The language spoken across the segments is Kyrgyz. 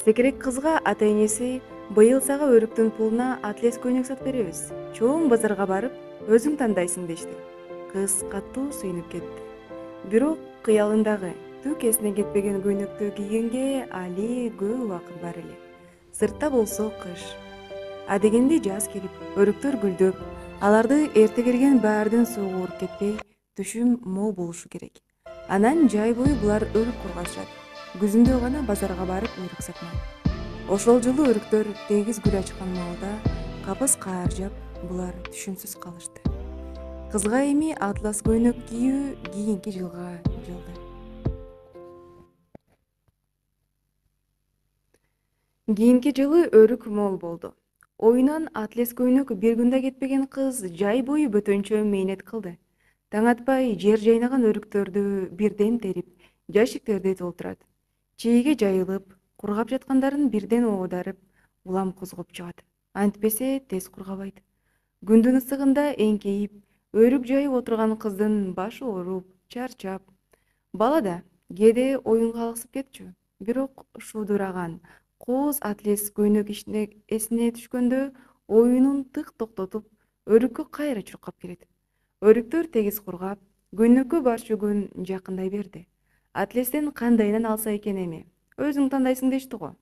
Секирек кызга ата-энеси быйыл сага өрүктүн пулуна атлес көйнөк сатып беребиз. Чоң базарга барып өзүң тандайсың дешти. Кыз катуу сүйүнүп кетти. Бирок кыялындагы түк эсине кетпеген көйнөктү кийгенге али көп убакыт бар эле. Сыртта болсо кыш. Адегенде жаз келип, өрүктөр гүлдөп, аларды эрте келген баардын сууга ууруп кетпей, түшүм мол болушу керек. Анан жай бою булар өрүк кургашат. Күзүндө гана базарга барып өрүк сатмайт. Ошол жылы өрүктөр тегиз гүл ачкан маалда капыс кааржап, булар түшүмсүз калышты. Кызга эми атлас көйнөк кийүү кийинки жылга жылды. Кийинки жылы өрүк мол болду. Оюнан атлес көйнөк бир күндө кетпеген кыз жай бою бөтөнчө мээнет кылды. Таң атпай жер жайнаган өрүктөрдү бирден терип, жашиктерди толтурат. Чийиге жайылып, кургап жаткандарын бирден оодарып, улам козгоп чыгат. Антпесе тез кургабайт. Күндүн ысыгында эңкейип, өрүк жайып отурган кыздын башы ооруп, чарчап. Бала да кээде оюнга алыксып кетчү. Бирок шуудураган кооз атлес көйнөк эсине түшкөндө оюнун тык токтотуп, өрүккө кайра чуркап келет. Өрүктөр тегиз кургап, көйнөккө барчу күн жакындай берди. Атлестен кандайынан алса экен эми? Өзүң тандайсың дешти го.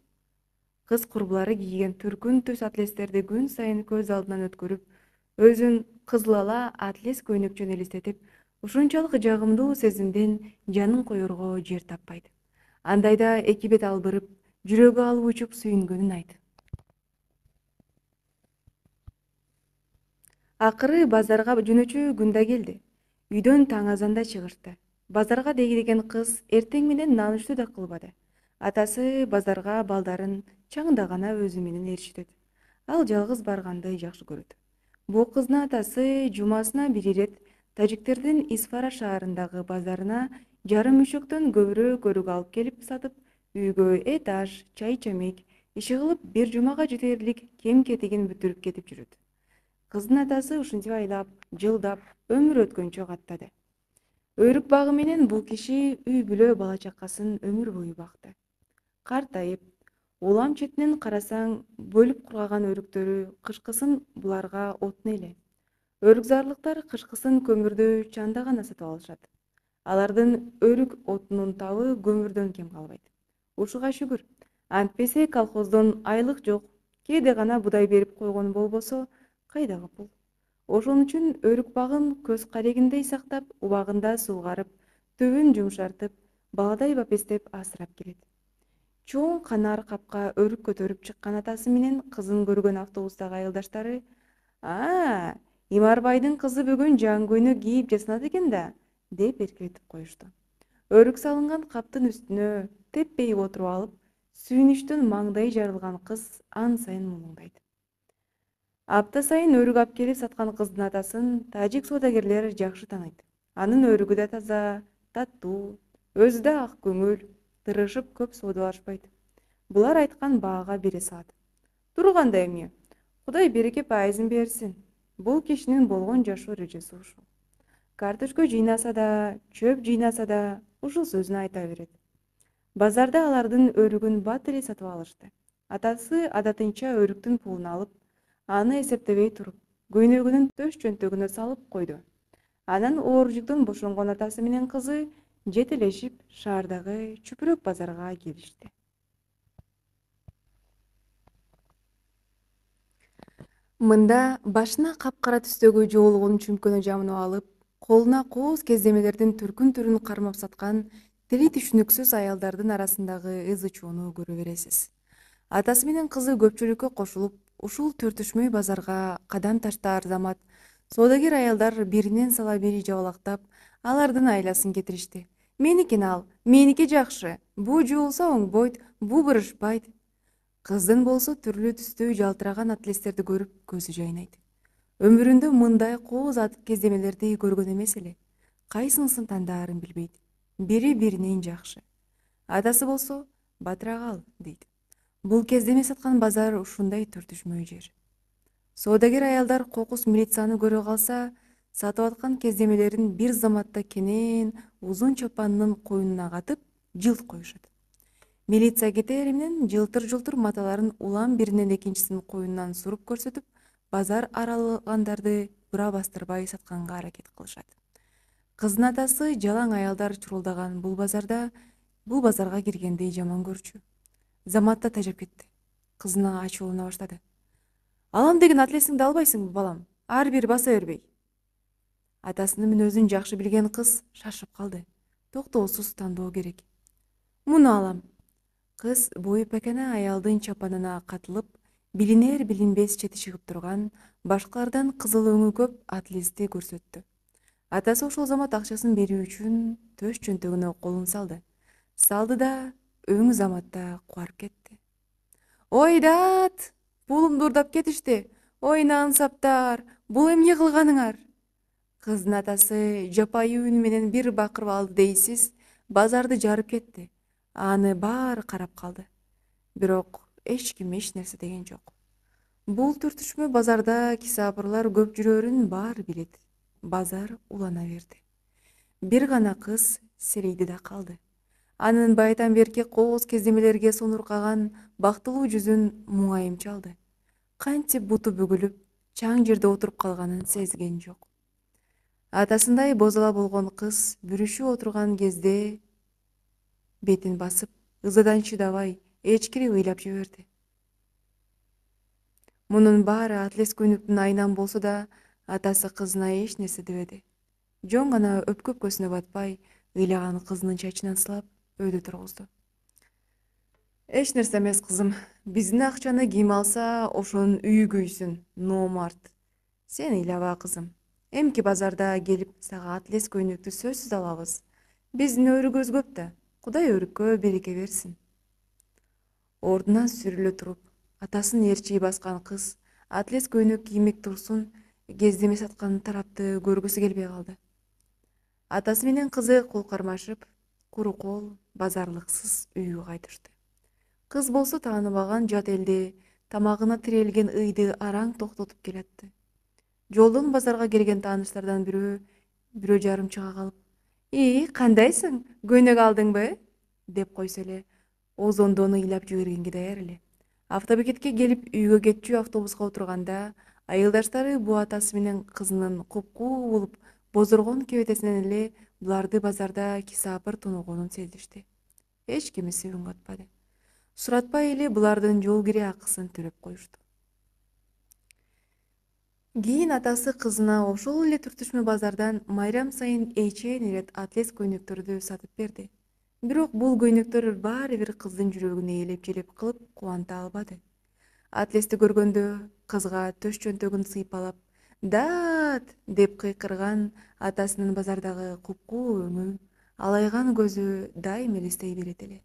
Кыз курбулары кийген түркүн түс атлестерди күн сайын көз алдынан өткөрүп, өзүн кызыл ала атлес көйнөкчөн элестетип, ушунчалык жагымдуу сезимден жанын коерго жер таппайт. Андайда эки бет албырып, жүрөгү алып учуп сүйүнгөнүн айт. Акыры базарга жөнөчү күн да келди. Үйдөн таң азанда чыгышты. Базарга деген кыз эртең менен нан да кылбады. Атасы базарга балдарын чаңда гана өзү менен ээрчитет. Ал жалгыз барганды жакшы көрөт. Бул кыздын атасы жумасына бир ирет тажиктердин Исфара шаарындагы базарына жарым мüşөктөн көбүрөөк өрүк алып келип сатып, үйгө эт аш, чай чемек, иши кылып бир жумага жетерлик кем кетигин бүтүрүп кетип жүрөт. Кыздын атасы ушинтип айлап, жылдап, өмүр өткөнчө каттады. Өрүк багы менен бул киши үй бүлө бала чакасын өмүр бою бакты. Картайып, улам четинен карасаң, бөлүп кургаган өрүктөрү кышкысын буларга отун эле. Өрүкзарлыктар кышкысын көмүрдү чанда гана сатып алышат. Алардын өрүк отунун табы көмүрдөн кем калбайт. Ушуга шүгүр. Антпесе колхоздон айлык жок, кээде гана будай берип койгон болбосо, кайдагы пул? Ошон үчүн өрүк багын көз карегиндей сактап, убагында суугарып, түбүн жумшартып, баладай бапестеп асырап келет. Чоң канар капка өрүк көтөрүп чыккан атасы менен кызын көргөн автобустагы айылдаштары: «А, Имарбайдын кызы бүгүн жаңы көйнөк кийип жасанат экен да», деп эркелетип коюшту. Өрүк салынган каптын үстүнө теппейип отуруп алып, сүйүнүчтөн маңдайы жарылган кыз ан сайын муңдайт. Апта сайын өрүк алып келип саткан кыздын атасын тажик соодагерлер жакшы тааныйт. Анын өрүгү да таза, таттуу, өзү да ак көңүл, тырышып көп соодалашпайт. Булар айткан баага бере салат. Турганда эмне? Кудай береке пайызын берсин. Бул кишинин болгон жашоо эрежеси ушул. Карточка жыйнаса да, чөп жыйнаса да, ушул сөзүн айта берет. Базарда алардын өрүгүн бат эле сатып алышты. Атасы адатынча өрүктүн пулун алып, аны эсептебей туруп, көйнөгүнүн төш чөнтөгүнө салып койду. Анан ооружуктан бошонгон атасы менен кызы жетелешип шаардагы чүпүрөк базарга келишти. Мында башына капкара түстөгү жоолугун чүмкөнө жамынып алып, колуна кооз кездемелердин түркүн түрүн кармап саткан тили түшүнүксүз аялдардын арасындагы ызы чууну көрө бересиз. Атасы менен кызы көпчүлүккө кошулуп, ушул төртүшмөй базарга кадам таштаар замат соодагер аялдар биринен сала бири жабалактап, алардын айласын кетиришти. Меникин ал, меники жакшы, бу жуулса оңбойт, бу бурушпайт. Кыздын болсо түрлүү түстүү жалтыраган атлестерди көрүп көзү жайнайт. Өмүрүндө мындай кооз кездемелерди көргөн эмес эле. Кайсынысын тандаарын билбейт. Бири биринен жакшы. Атасы болсо, батыраак ал, дейт. Бул кездеме саткан базар ушундай төртүшмөй жер. Соодагер аялдар кокус милицияны көрө калса, Сатып аткан кездемелерин бир заматта кенен узун чапанынын коюнуна катып, жылт коюшат. Милиция кетери менен жылтыр маталарын улам биринен экинчисинин коюнунан суруп көрсөтүп, базар аралгандарды бура бастырбай сатканга аракет кылышат. Кыздын атасы жалаң аялдар чурулдаган бул базарга киргенди жаман көрчү. Заматта тажап кетти. Кызына ачуулана баштады. Алам деген атлесиңди албайсыңбы, балам? Ар бир баса бербей. Атасынын мүнөзүн жакшы билген кыз шашып калды. Токтоосуз тандоо керек. Муну алам. Кыз бою пекена аялдын чапанына катылып, билинер билинбес чети чыгып турган, башкалардан кызыл өңү көп атлести көрсөттү. Атасы ошол замат акчасын берүү үчүн төш чөнтөгүнө колун салды да өң заматта кубарып кетти. Ой дат, пулумду урдап кетишти. Ой нансаптар, бул эмне кылганыңар? Кыздын атасы жапайы үн менен бир бакырып алды дейсиз, базарды жарып кетти. Аны баары карап калды. Бирок эч ким эч нерсе деген жок. Бул түртүшмө базарда кисапырлар көп жүрөрүн баары билет. Базар улана берди. Бир гана кыз селейди да калды. Анын байдан берки кооз кездемелерге сонуркаган бактылуу жүзүн муңайым чалды. Кантип буту бүгүлүп, чаң жерде отуруп калганын сезген жок. Атасындай бозала болгон кыз бүрүшүп отурган кезде бетин басып, ызадан чыдабай, эчкирип ыйлап жиберди. Мунун баары атлес көйнөктүн айынан болсо да, атасы кызына эч нерсе дебеди. Жон гана өпкө көзүнө батпай, ыйлаган кызынын чачынан сылап, өйдө тургузду. Эч нерсе эмес, кызым. Биздин акчаны ким алса, ошонун үйү күйсүн, номарт. Сен ыйлаба, кызым. Эмки базарда келип сага атлес көйнөктү сөзсүз алабыз. Биздин өрүгөбүз көп да. Кудай өрүккө береке берсин. Ордунан сүрүлө туруп, атасын ээрчий баскан кыз атлес көйнөк киймек турсун кездеме саткан тарапты көргүсү келбей калды. Атасы менен кызы кол кармашып, куру кол, базарлыксыз үйгө кайтышты. Кыз болсо тааныбаган жат элде тамагына тирелген ыйды араң токтотуп келатты. Жолдон базарга келген тааныштардан бирөө жарым чыга калып, кандайсың? Көйнөк алдыңбы? Деп койсо эле, озондону ыйлап жибергенге даяр эле. Автобекетке келип үйгө кетчү автобуска отурганда, айылдаштары бу атасы менен кызынын купкуу болуп бозоргон кебетесинен эле буларды базарда кисапыр тоногонун сезишти. Эч кимиси үн катпады. Суратпай эле булардын жол кире акысын төлөп коюшту. Кийин атасы кызына ошол эле түртүшмө базардан майрам сайын эчейин ирет атлес көйнөктөрдү сатып берди. Бирок бул көйнөктөр баары бир кыздын жүрөгүн ээлеп-желеп кылып кубанта албады. Атлести көргөндө кызга төш чөнтөгүн сыйпалап, «Дат!» деп кыйкырган атасынын базардагы купкуу өңү, алайган көзү дайым элестей берет эле.